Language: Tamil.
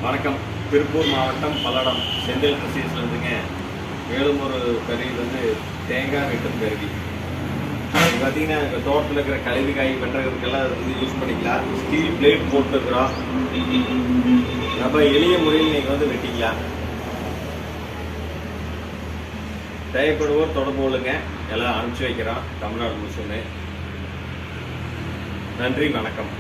வணக்கம். திருப்பூர் மாவட்டம் பல்லடம் செந்தில் கிறிஸ்டியன்ஸ்ல இருந்துங்க. மேலும் ஒரு கருவி வந்து தேங்காய் வெட்டும் கருவி. இது பார்த்தீங்கன்னா எங்கள் தோட்டத்தில் இருக்கிற கழிவு காய் வெட்டுறதுக்கெல்லாம் அது வந்து யூஸ் பண்ணிக்கலாம். ஸ்டீல் பிளேட் போட்டுருக்குறோம். நம்ம எளிய முறையில் நீங்கள் வந்து வெட்டிக்கலாம். தேவைப்படுவோர் தொடர்பு கொள்ளுங்க. எல்லாம் அனுப்பிச்சி வைக்கிறோம் தமிழ்நாடு முழுசுமே. நன்றி, வணக்கம்.